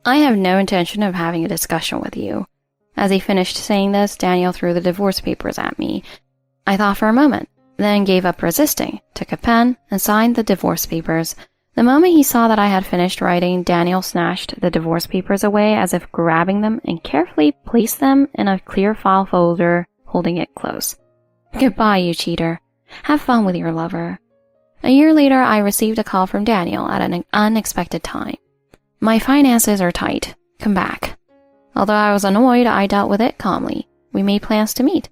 I have no intention of having a discussion with you. As he finished saying this, Daniel threw the divorce papers at me. I thought for a moment, then gave up resisting, took a pen, and signed the divorce papers. The moment he saw that I had finished writing, Daniel snatched the divorce papers away as if grabbing them and carefully placed them in a clear file folder, holding it close. Goodbye, you cheater. Have fun with your lover. A year later, I received a call from Daniel at an unexpected time. My finances are tight. Come back. Although I was annoyed, I dealt with it calmly. We made plans to meet.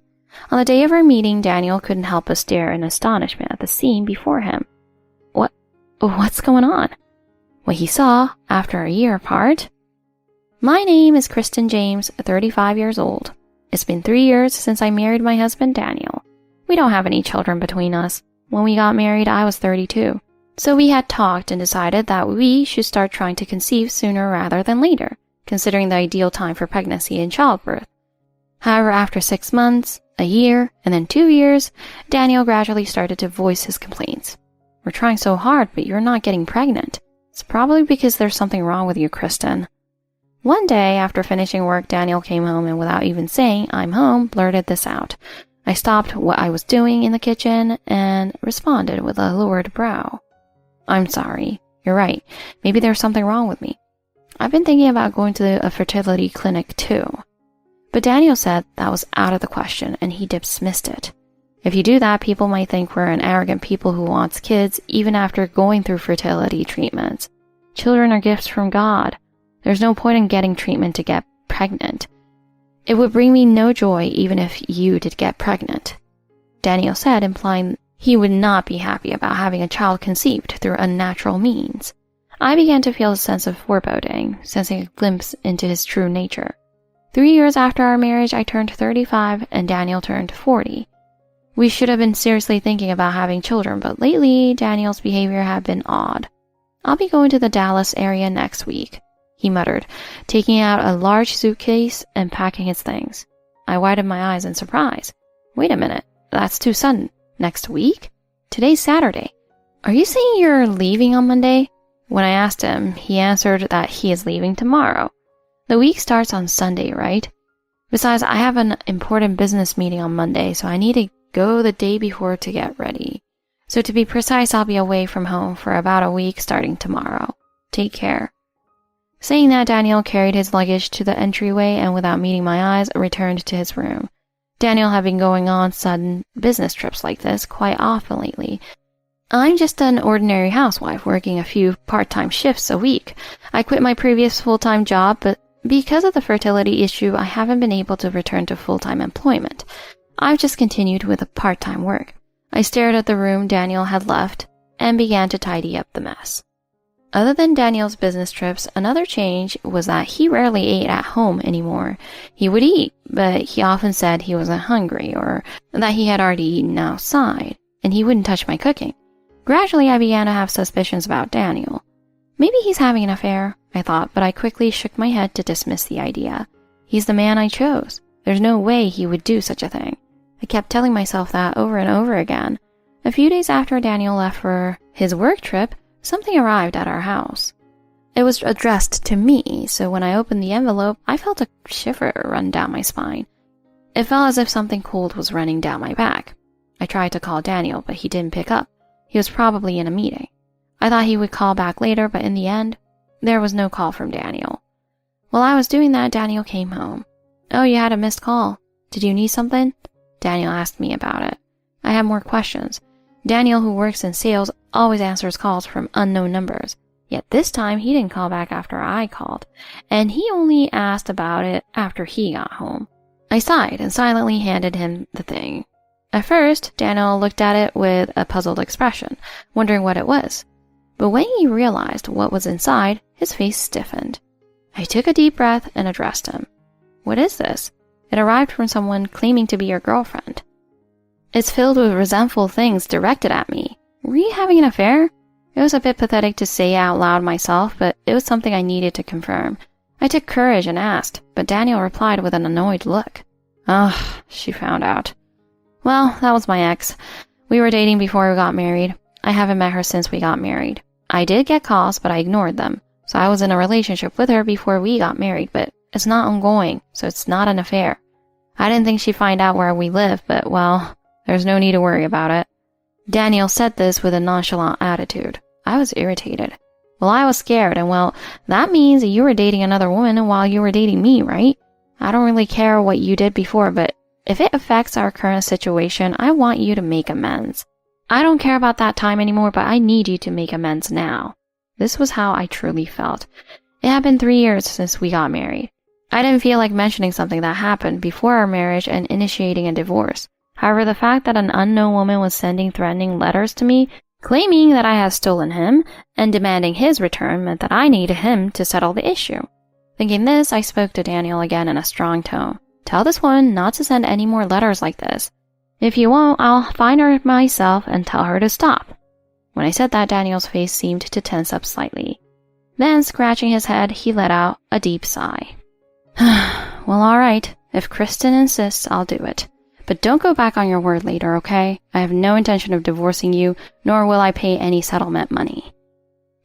On the day of our meeting, Daniel couldn't help but stare in astonishment at the scene before him. What's going on? What he saw after a year apart? My name is Kristen James, 35 years old. It's been 3 years since I married my husband, Daniel. We don't have any children between us. When we got married, I was 32. So we had talked and decided that we should start trying to conceive sooner rather than later, considering the ideal time for pregnancy and childbirth. However, after 6 months, a year, and then 2 years, Daniel gradually started to voice his complaints. We're trying so hard, but you're not getting pregnant. It's probably because there's something wrong with you, Kristen. One day, after finishing work, Daniel came home and without even saying, I'm home, blurted this out. I stopped what I was doing in the kitchen and responded with a lowered brow. I'm sorry. You're right. Maybe there's something wrong with me. I've been thinking about going to a fertility clinic too. But Daniel said that was out of the question and he dismissed it. If you do that, people might think we're an arrogant people who wants kids even after going through fertility treatments. Children are gifts from God. There's no point in getting treatment to get pregnant. It would bring me no joy even if you did get pregnant. Daniel said, implying he would not be happy about having a child conceived through unnatural means. I began to feel a sense of foreboding, sensing a glimpse into his true nature. 3 years after our marriage, I turned 35 and Daniel turned 40. We should have been seriously thinking about having children, but lately, Daniel's behavior had been odd. I'll be going to the Dallas area next week, he muttered, taking out a large suitcase and packing his things. I widened my eyes in surprise. Wait a minute, that's too sudden. Next week? Today's Saturday. Are you saying you're leaving on Monday? When I asked him, he answered that he is leaving tomorrow. The week starts on Sunday, right? Besides, I have an important business meeting on Monday, so I need to go the day before to get ready. So to be precise, I'll be away from home for about a week starting tomorrow. Take care. Saying that, Daniel carried his luggage to the entryway and without meeting my eyes, returned to his room. Daniel had been going on sudden business trips like this quite often lately. I'm just an ordinary housewife working a few part-time shifts a week. I quit my previous full-time job, but because of the fertility issue, I haven't been able to return to full-time employment. I've just continued with the part-time work. I stared at the room Daniel had left and began to tidy up the mess. Other than Daniel's business trips, another change was that he rarely ate at home anymore. He would eat, but he often said he wasn't hungry or that he had already eaten outside, and he wouldn't touch my cooking. Gradually, I began to have suspicions about Daniel. Maybe he's having an affair, I thought, but I quickly shook my head to dismiss the idea. He's the man I chose. There's no way he would do such a thing. I kept telling myself that over and over again. A few days after Daniel left for his work trip, something arrived at our house. It was addressed to me, so when I opened the envelope, I felt a shiver run down my spine. It felt as if something cold was running down my back. I tried to call Daniel, but he didn't pick up. He was probably in a meeting. I thought he would call back later, but in the end, there was no call from Daniel. While I was doing that, Daniel came home. Oh, you had a missed call. Did you need something? Daniel asked me about it. I had more questions. Daniel, who works in sales, always answers calls from unknown numbers. Yet this time, he didn't call back after I called, and he only asked about it after he got home. I sighed and silently handed him the thing. At first, Daniel looked at it with a puzzled expression, wondering what it was. But when he realized what was inside, his face stiffened. I took a deep breath and addressed him. What is this? It arrived from someone claiming to be your girlfriend. It's filled with resentful things directed at me. Were you having an affair? It was a bit pathetic to say out loud myself, but it was something I needed to confirm. I took courage and asked, but Daniel replied with an annoyed look. Ugh, she found out. Well, that was my ex. We were dating before we got married. I haven't met her since we got married. I did get calls, but I ignored them. So I was in a relationship with her before we got married, but it's not ongoing, so it's not an affair. I didn't think she'd find out where we live, but well, there's no need to worry about it. Daniel said this with a nonchalant attitude. I was irritated. Well, I was scared, and well, that means you were dating another woman while you were dating me, right? I don't really care what you did before, but if it affects our current situation, I want you to make amends. I don't care about that time anymore, but I need you to make amends now. This was how I truly felt. It had been 3 years since we got married. I didn't feel like mentioning something that happened before our marriage and initiating a divorce. However, the fact that an unknown woman was sending threatening letters to me, claiming that I had stolen him, and demanding his return meant that I needed him to settle the issue. Thinking this, I spoke to Daniel again in a strong tone. Tell this woman not to send any more letters like this. If you won't, I'll find her myself and tell her to stop. When I said that, Daniel's face seemed to tense up slightly. Then, scratching his head, he let out a deep sigh. Well, alright. If Kristen insists, I'll do it. But don't go back on your word later, okay? I have no intention of divorcing you, nor will I pay any settlement money.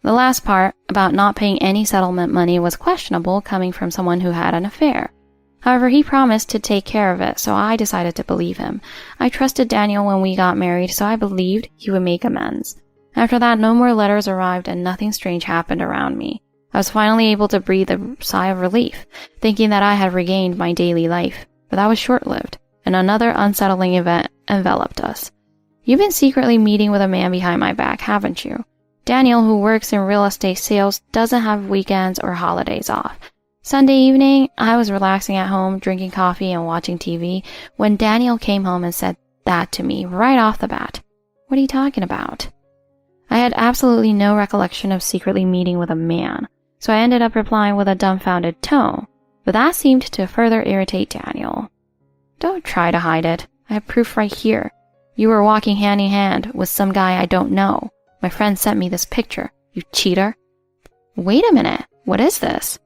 The last part, about not paying any settlement money, was questionable coming from someone who had an affair. However, he promised to take care of it, so I decided to believe him. I trusted Daniel when we got married, so I believed he would make amends. After that, no more letters arrived and nothing strange happened around me. I was finally able to breathe a sigh of relief, thinking that I had regained my daily life. But that was short-lived, and another unsettling event enveloped us. You've been secretly meeting with a man behind my back, haven't you? Daniel, who works in real estate sales, doesn't have weekends or holidays off. Sunday evening, I was relaxing at home, drinking coffee and watching TV, when Daniel came home and said that to me right off the bat. What are you talking about? I had absolutely no recollection of secretly meeting with a man, so I ended up replying with a dumbfounded tone, but that seemed to further irritate Daniel. Don't try to hide it. I have proof right here. You were walking hand in hand with some guy I don't know. My friend sent me this picture. You cheater. Wait a minute. What is this?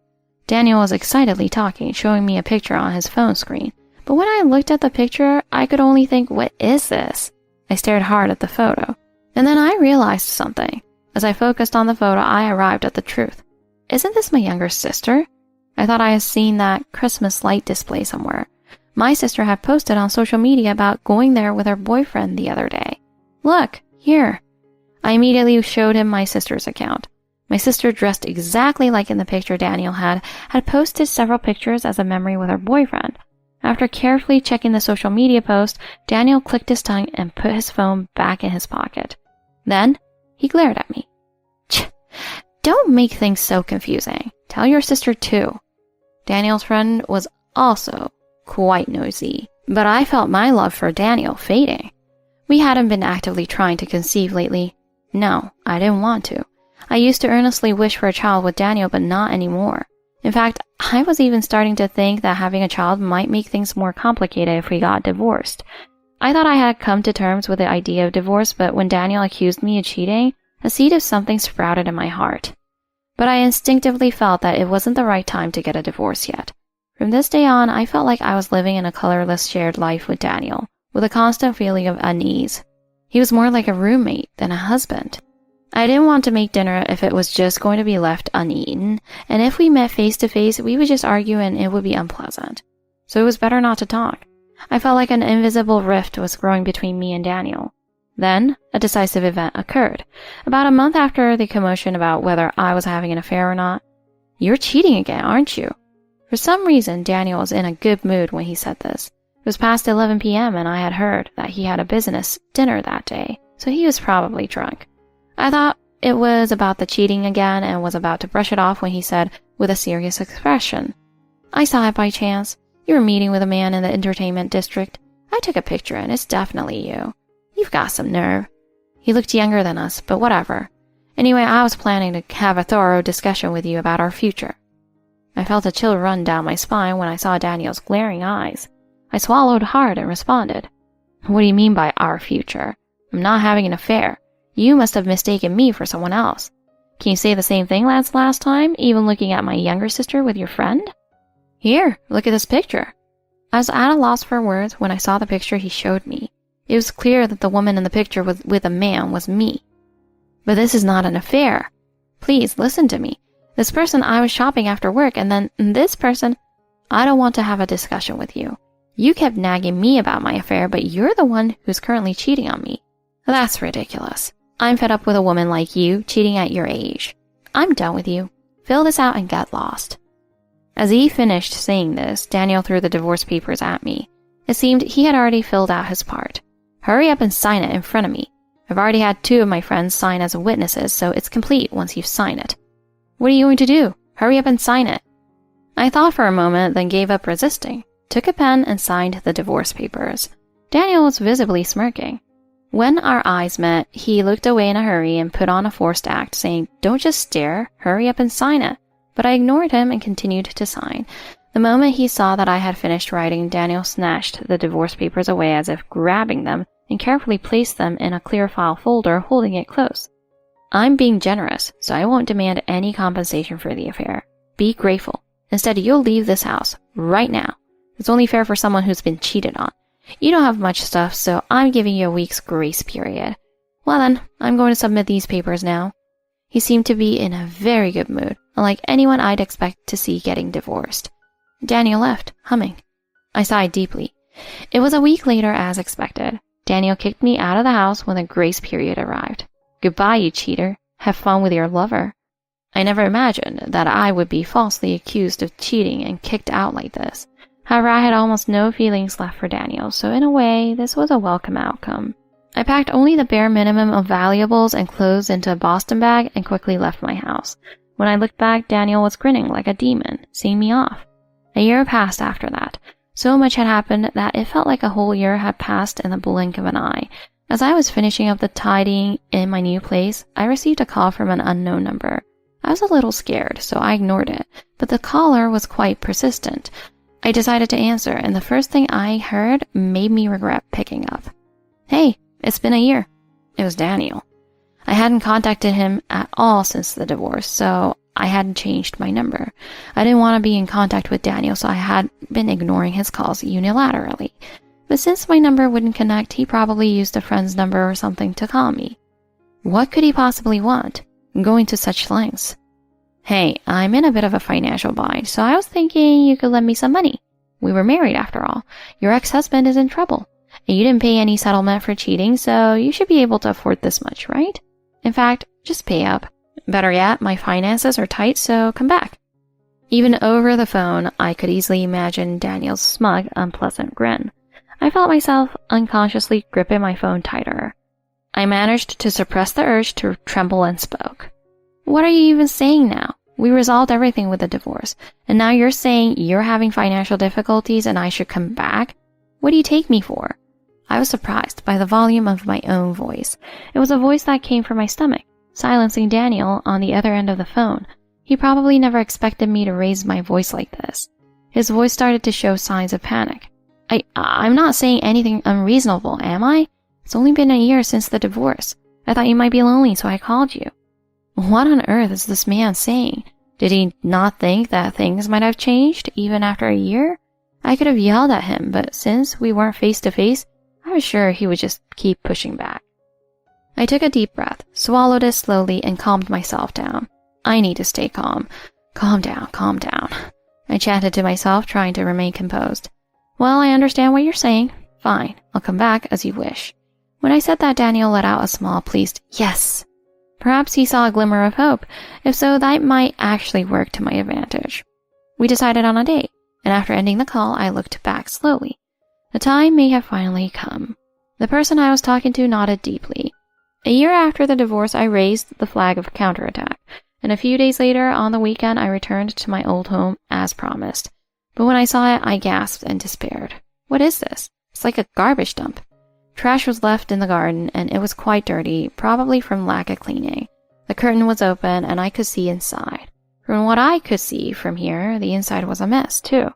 Daniel was excitedly talking, showing me a picture on his phone screen. But when I looked at the picture, I could only think, what is this? I stared hard at the photo. And then I realized something. As I focused on the photo, I arrived at the truth. Isn't this my younger sister? I thought I had seen that Christmas light display somewhere. My sister had posted on social media about going there with her boyfriend the other day. Look, here. I immediately showed him my sister's account. My sister, dressed exactly like in the picture Daniel had posted several pictures as a memory with her boyfriend. After carefully checking the social media post, Daniel clicked his tongue and put his phone back in his pocket. Then, he glared at me. Don't make things so confusing. Tell your sister too. Daniel's friend was also quite nosy, but I felt my love for Daniel fading. We hadn't been actively trying to conceive lately. No, I didn't want to. I used to earnestly wish for a child with Daniel, but not anymore. In fact, I was even starting to think that having a child might make things more complicated if we got divorced. I thought I had come to terms with the idea of divorce, but when Daniel accused me of cheating, a seed of something sprouted in my heart. But I instinctively felt that it wasn't the right time to get a divorce yet. From this day on, I felt like I was living in a colorless shared life with Daniel, with a constant feeling of unease. He was more like a roommate than a husband. I didn't want to make dinner if it was just going to be left uneaten, and if we met face to face, we would just argue and it would be unpleasant. So it was better not to talk. I felt like an invisible rift was growing between me and Daniel. Then, a decisive event occurred. About a month after the commotion about whether I was having an affair or not. You're cheating again, aren't you? For some reason, Daniel was in a good mood when he said this. It was past 11 p.m. and I had heard that he had a business dinner that day, so he was probably drunk. I thought it was about the cheating again and was about to brush it off when he said, with a serious expression, I saw it by chance. You were meeting with a man in the entertainment district. I took a picture and it's definitely you. You've got some nerve. He looked younger than us, but whatever. Anyway, I was planning to have a thorough discussion with you about our future. I felt a chill run down my spine when I saw Daniel's glaring eyes. I swallowed hard and responded, What do you mean by our future? I'm not having an affair. You must have mistaken me for someone else. Can you say the same thing as last time, even looking at my younger sister with your friend? Here, look at this picture. I was at a loss for words when I saw the picture he showed me. It was clear that the woman in the picture with a man was me. But this is not an affair. Please, listen to me. This person, I was shopping after work, and then this person, I don't want to have a discussion with you. You kept nagging me about my affair, but you're the one who's currently cheating on me. That's ridiculous. I'm fed up with a woman like you cheating at your age. I'm done with you. Fill this out and get lost. As he finished saying this, Daniel threw the divorce papers at me. It seemed he had already filled out his part. Hurry up and sign it in front of me. I've already had 2 of my friends sign as witnesses, so it's complete once you sign it. What are you going to do? Hurry up and sign it. I thought for a moment, then gave up resisting, took a pen and signed the divorce papers. Daniel was visibly smirking. When our eyes met, he looked away in a hurry and put on a forced act, saying, "Don't just stare, hurry up and sign it." But I ignored him and continued to sign. The moment he saw that I had finished writing, Daniel snatched the divorce papers away as if grabbing them and carefully placed them in a clear file folder, holding it close. I'm being generous, so I won't demand any compensation for the affair. Be grateful. Instead, you'll leave this house right now. It's only fair for someone who's been cheated on. You don't have much stuff, so I'm giving you a week's grace period. Well then, I'm going to submit these papers now. He seemed to be in a very good mood, unlike anyone I'd expect to see getting divorced. Daniel left, humming. I sighed deeply. It was a week later as expected. Daniel kicked me out of the house when the grace period arrived. Goodbye, you cheater. Have fun with your lover. I never imagined that I would be falsely accused of cheating and kicked out like this. However, I had almost no feelings left for Daniel, so in a way, this was a welcome outcome. I packed only the bare minimum of valuables and clothes into a Boston bag and quickly left my house. When I looked back, Daniel was grinning like a demon, seeing me off. A year passed after that. So much had happened that it felt like a whole year had passed in the blink of an eye. As I was finishing up the tidying in my new place, I received a call from an unknown number. I was a little scared, so I ignored it, but the caller was quite persistent. I decided to answer, and the first thing I heard made me regret picking up. "Hey, it's been a year." It was Daniel. I hadn't contacted him at all since the divorce, so I hadn't changed my number. I didn't want to be in contact with Daniel, so I had been ignoring his calls unilaterally. But since my number wouldn't connect, he probably used a friend's number or something to call me. What could he possibly want, going to such lengths? "Hey, I'm in a bit of a financial bind, so I was thinking you could lend me some money. We were married after all. Your ex-husband is in trouble, and you didn't pay any settlement for cheating, so you should be able to afford this much, right? In fact, just pay up. Better yet, my finances are tight, so come back." Even over the phone, I could easily imagine Daniel's smug, unpleasant grin. I felt myself unconsciously gripping my phone tighter. I managed to suppress the urge to tremble and spoke. "What are you even saying now? We resolved everything with the divorce, and now you're saying you're having financial difficulties and I should come back? What do you take me for?" I was surprised by the volume of my own voice. It was a voice that came from my stomach, silencing Daniel on the other end of the phone. He probably never expected me to raise my voice like this. His voice started to show signs of panic. I'm not saying anything unreasonable, am I? It's only been a year since the divorce. I thought you might be lonely, so I called you." What on earth is this man saying? Did he not think that things might have changed even after a year? I could have yelled at him, but since we weren't face to face, I was sure he would just keep pushing back. I took a deep breath, swallowed it slowly, and calmed myself down. I need to stay calm. Calm down, calm down. I chanted to myself, trying to remain composed. "Well, I understand what you're saying. Fine, I'll come back as you wish." When I said that, Daniel let out a small, pleased yes. Perhaps he saw a glimmer of hope. If so, that might actually work to my advantage. We decided on a date, and after ending the call, I looked back slowly. The time may have finally come. The person I was talking to nodded deeply. A year after the divorce, I raised the flag of counterattack, and a few days later, on the weekend, I returned to my old home as promised. But when I saw it, I gasped and despaired. What is this? It's like a garbage dump. Trash was left in the garden, and it was quite dirty, probably from lack of cleaning. The curtain was open, and I could see inside. From what I could see from here, the inside was a mess, too.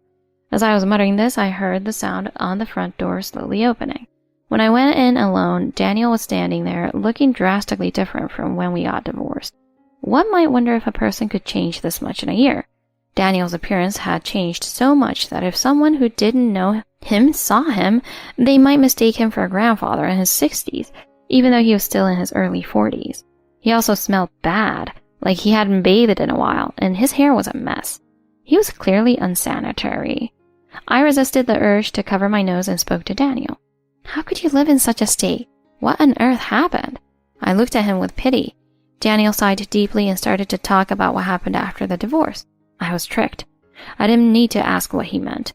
As I was muttering this, I heard the sound on the front door slowly opening. When I went in alone, Daniel was standing there, looking drastically different from when we got divorced. One might wonder if a person could change this much in a year. Daniel's appearance had changed so much that if someone who didn't know him saw him, they might mistake him for a grandfather in his 60s, even though he was still in his early 40s. He also smelled bad, like he hadn't bathed in a while, and his hair was a mess. He was clearly unsanitary. I resisted the urge to cover my nose and spoke to Daniel. How could you live in such a state? What on earth happened? I looked at him with pity. Daniel sighed deeply and started to talk about what happened after the divorce. I was tricked. I didn't need to ask what he meant.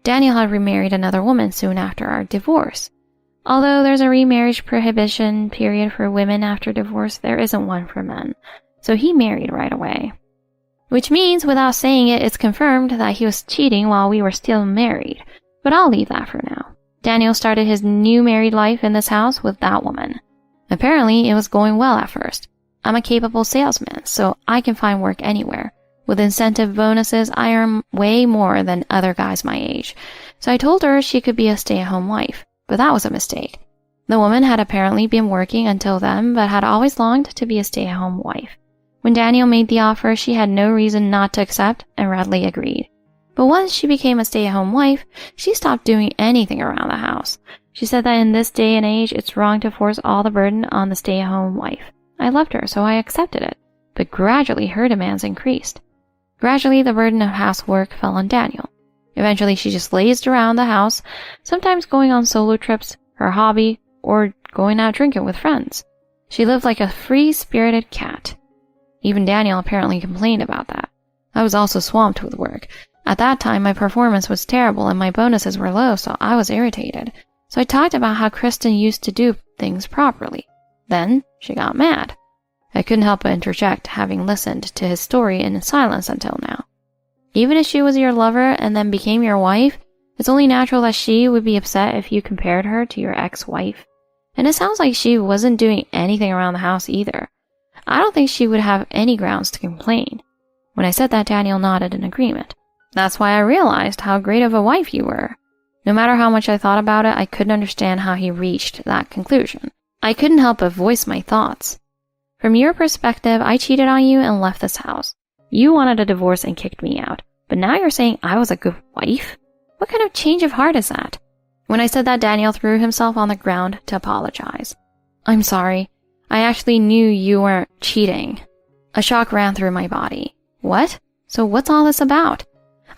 Daniel had remarried another woman soon after our divorce. Although there's a remarriage prohibition period for women after divorce, there isn't one for men. So he married right away. Which means, without saying it, it's confirmed that he was cheating while we were still married. But I'll leave that for now. Daniel started his new married life in this house with that woman. Apparently, it was going well at first. I'm a capable salesman, so I can find work anywhere. With incentive bonuses, I earn way more than other guys my age. So I told her she could be a stay-at-home wife. But that was a mistake. The woman had apparently been working until then, but had always longed to be a stay-at-home wife. When Daniel made the offer, she had no reason not to accept and readily agreed. But once she became a stay-at-home wife, she stopped doing anything around the house. She said that in this day and age, it's wrong to force all the burden on the stay-at-home wife. I loved her, so I accepted it. But gradually, her demands increased. Gradually, the burden of housework fell on Daniel. Eventually, she just lazed around the house, sometimes going on solo trips, her hobby, or going out drinking with friends. She lived like a free-spirited cat. Even Daniel apparently complained about that. I was also swamped with work. At that time, my performance was terrible and my bonuses were low, so I was irritated. So I talked about how Kristen used to do things properly. Then, she got mad. I couldn't help but interject, having listened to his story in silence until now. Even if she was your lover and then became your wife, it's only natural that she would be upset if you compared her to your ex-wife. And it sounds like she wasn't doing anything around the house either. I don't think she would have any grounds to complain. When I said that, Daniel nodded in agreement. That's why I realized how great of a wife you were. No matter how much I thought about it, I couldn't understand how he reached that conclusion. I couldn't help but voice my thoughts. From your perspective, I cheated on you and left this house. You wanted a divorce and kicked me out. But now you're saying I was a good wife? What kind of change of heart is that? When I said that, Daniel threw himself on the ground to apologize. I'm sorry. I actually knew you weren't cheating. A shock ran through my body. What? So what's all this about?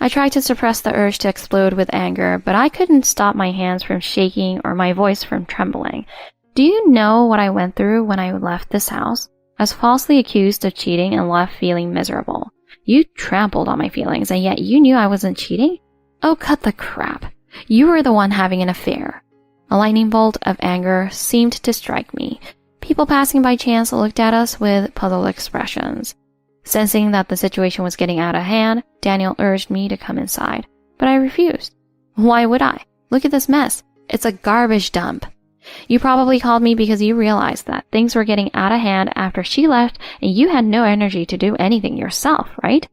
I tried to suppress the urge to explode with anger, but I couldn't stop my hands from shaking or my voice from trembling. Do you know what I went through when I left this house? I was falsely accused of cheating and left feeling miserable. You trampled on my feelings, and yet you knew I wasn't cheating? Oh, cut the crap. You were the one having an affair. A lightning bolt of anger seemed to strike me. People passing by chance looked at us with puzzled expressions. Sensing that the situation was getting out of hand, Daniel urged me to come inside, but I refused. Why would I? Look at this mess. It's a garbage dump. You probably called me because you realized that things were getting out of hand after she left and you had no energy to do anything yourself, right?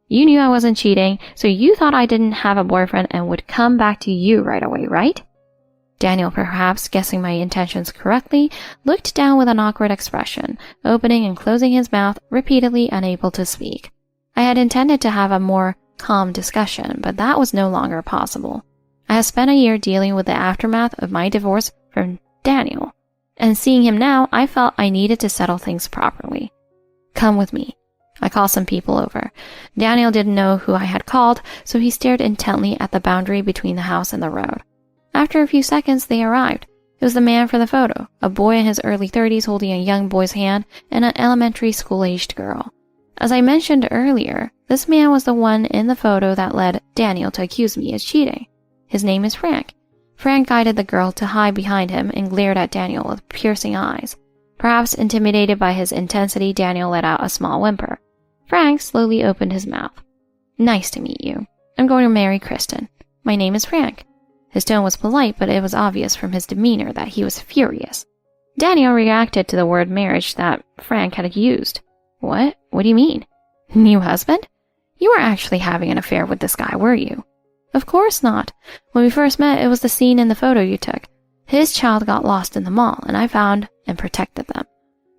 You knew I wasn't cheating, so you thought I didn't have a boyfriend and would come back to you right away, right? Daniel, perhaps guessing my intentions correctly, looked down with an awkward expression, opening and closing his mouth, repeatedly unable to speak. I had intended to have a more calm discussion, but that was no longer possible. I had spent a year dealing with the aftermath of my divorce from Daniel, and seeing him now, I felt I needed to settle things properly. Come with me. I called some people over. Daniel didn't know who I had called, so he stared intently at the boundary between the house and the road. After a few seconds, they arrived. It was the man for the photo, a boy in his early 30s holding a young boy's hand and an elementary school-aged girl. As I mentioned earlier, this man was the one in the photo that led Daniel to accuse me of cheating. His name is Frank. Frank guided the girl to hide behind him and glared at Daniel with piercing eyes. Perhaps intimidated by his intensity, Daniel let out a small whimper. Frank slowly opened his mouth. Nice to meet you. I'm going to marry Kristen. My name is Frank. His tone was polite, but it was obvious from his demeanor that he was furious. Daniel reacted to the word marriage that Frank had used. What? What do you mean? New husband? You weren't actually having an affair with this guy, were you? Of course not. When we first met, it was the scene in the photo you took. His child got lost in the mall, and I found and protected them.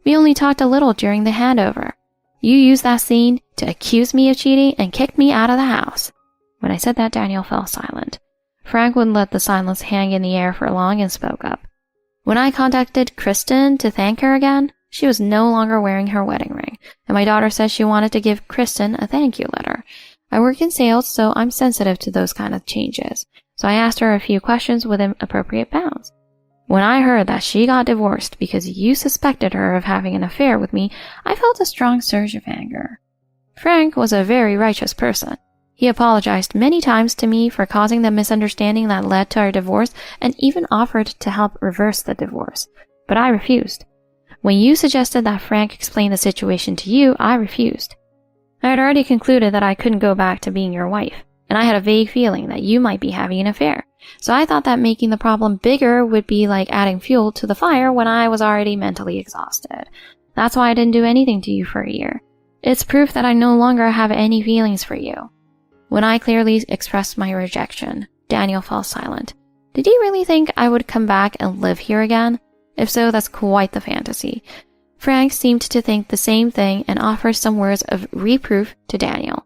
We only talked a little during the handover. You used that scene to accuse me of cheating and kicked me out of the house. When I said that, Daniel fell silent. Frank wouldn't let the silence hang in the air for long and spoke up. When I contacted Kristen to thank her again, she was no longer wearing her wedding ring, and my daughter says she wanted to give Kristen a thank you letter. I work in sales, so I'm sensitive to those kind of changes, so I asked her a few questions within appropriate bounds. When I heard that she got divorced because you suspected her of having an affair with me, I felt a strong surge of anger. Frank was a very righteous person. He apologized many times to me for causing the misunderstanding that led to our divorce and even offered to help reverse the divorce. But I refused. When you suggested that Frank explain the situation to you, I refused. I had already concluded that I couldn't go back to being your wife, and I had a vague feeling that you might be having an affair. So I thought that making the problem bigger would be like adding fuel to the fire when I was already mentally exhausted. That's why I didn't do anything to you for a year. It's proof that I no longer have any feelings for you. When I clearly expressed my rejection, Daniel fell silent. Did he really think I would come back and live here again? If so, that's quite the fantasy. Frank seemed to think the same thing and offered some words of reproof to Daniel.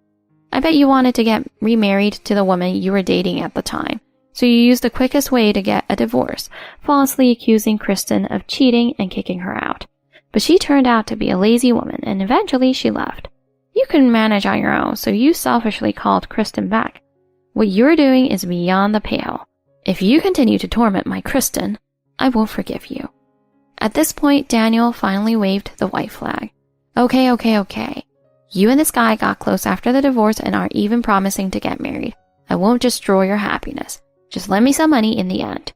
I bet you wanted to get remarried to the woman you were dating at the time. So you used the quickest way to get a divorce, falsely accusing Kristen of cheating and kicking her out. But she turned out to be a lazy woman, and eventually she left. You couldn't manage on your own, so you selfishly called Kristen back. What you're doing is beyond the pale. If you continue to torment my Kristen, I won't forgive you. At this point, Daniel finally waved the white flag. Okay. You and this guy got close after the divorce and are even promising to get married. I won't destroy your happiness. Just lend me some money in the end.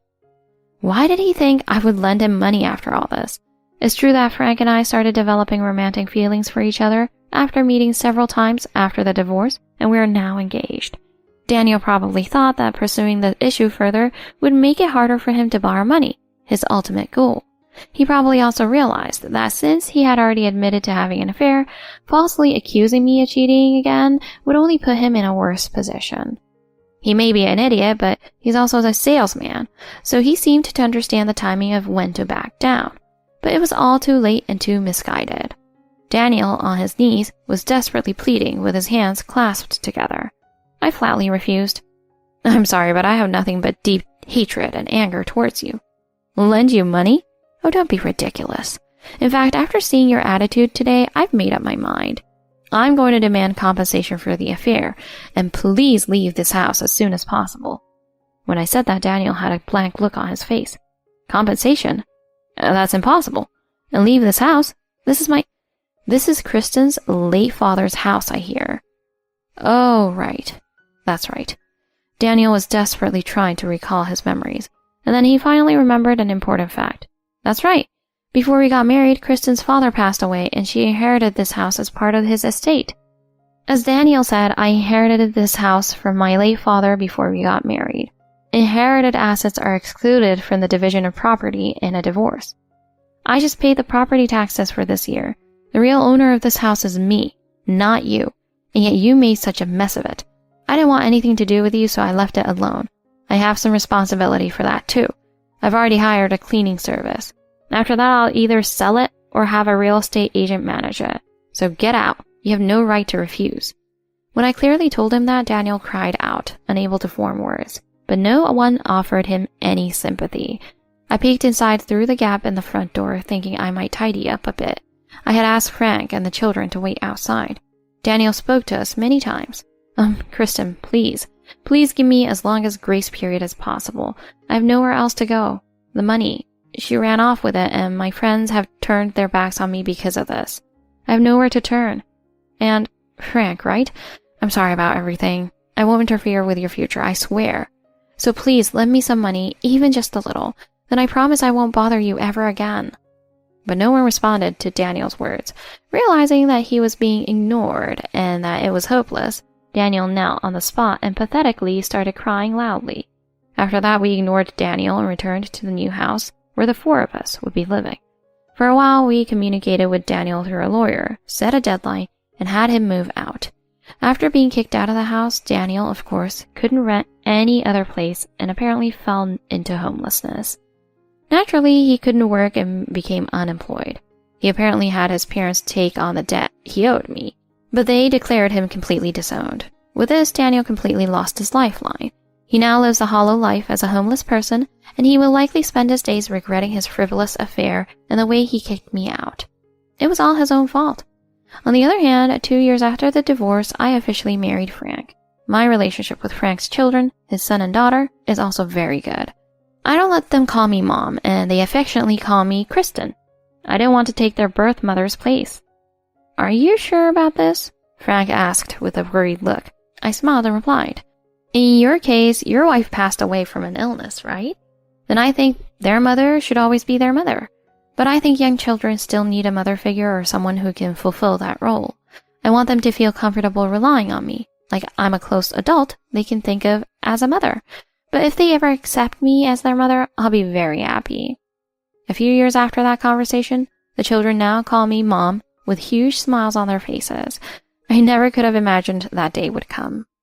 Why did he think I would lend him money after all this? It's true that Frank and I started developing romantic feelings for each other after meeting several times after the divorce, and we are now engaged. Daniel probably thought that pursuing the issue further would make it harder for him to borrow money, his ultimate goal. He probably also realized that since he had already admitted to having an affair, falsely accusing me of cheating again would only put him in a worse position. He may be an idiot, but he's also a salesman, so he seemed to understand the timing of when to back down. But it was all too late and too misguided. Daniel, on his knees, was desperately pleading with his hands clasped together. I flatly refused. I'm sorry, but I have nothing but deep hatred and anger towards you. Lend you money? Oh, don't be ridiculous. In fact, after seeing your attitude today, I've made up my mind. I'm going to demand compensation for the affair, and please leave this house as soon as possible. When I said that, Daniel had a blank look on his face. Compensation? That's impossible. And leave this house? This is Kristen's late father's house, I hear. Oh, right. That's right. Daniel was desperately trying to recall his memories, and then he finally remembered an important fact. That's right. Before we got married, Kristen's father passed away, and she inherited this house as part of his estate. As Daniel said, I inherited this house from my late father before we got married. Inherited assets are excluded from the division of property in a divorce. I just paid the property taxes for this year. The real owner of this house is me, not you, and yet you made such a mess of it. I didn't want anything to do with you, so I left it alone. I have some responsibility for that too. I've already hired a cleaning service. After that, I'll either sell it or have a real estate agent manage it. So get out. You have no right to refuse. When I clearly told him that, Daniel cried out, unable to form words. But no one offered him any sympathy. I peeked inside through the gap in the front door, thinking I might tidy up a bit. I had asked Frank and the children to wait outside. Daniel spoke to us many times. Kristen, please give me as long as grace period as possible. I have nowhere else to go. The money, she ran off with it, and my friends have turned their backs on me because of this. I have nowhere to turn. And Frank, right? I'm sorry about everything. I won't interfere with your future, I swear. So please lend me some money, even just a little. Then I promise I won't bother you ever again. But no one responded to Daniel's words. Realizing that he was being ignored and that it was hopeless, Daniel knelt on the spot and pathetically started crying loudly. After that, we ignored Daniel and returned to the new house where the four of us would be living. For a while, we communicated with Daniel through a lawyer, set a deadline, and had him move out. After being kicked out of the house, Daniel, of course, couldn't rent any other place and apparently fell into homelessness. Naturally, he couldn't work and became unemployed. He apparently had his parents take on the debt he owed me, but they declared him completely disowned. With this, Daniel completely lost his lifeline. He now lives a hollow life as a homeless person, and he will likely spend his days regretting his frivolous affair and the way he kicked me out. It was all his own fault. On the other hand, 2 years after the divorce, I officially married Frank. My relationship with Frank's children, his son and daughter, is also very good. I don't let them call me Mom, and they affectionately call me Kristen. I didn't want to take their birth mother's place. Are you sure about this? Frank asked with a worried look. I smiled and replied, In your case, your wife passed away from an illness, right? Then I think their mother should always be their mother. But I think young children still need a mother figure or someone who can fulfill that role. I want them to feel comfortable relying on me, like I'm a close adult they can think of as a mother. But if they ever accept me as their mother, I'll be very happy. A few years after that conversation, the children now call me Mom with huge smiles on their faces. I never could have imagined that day would come.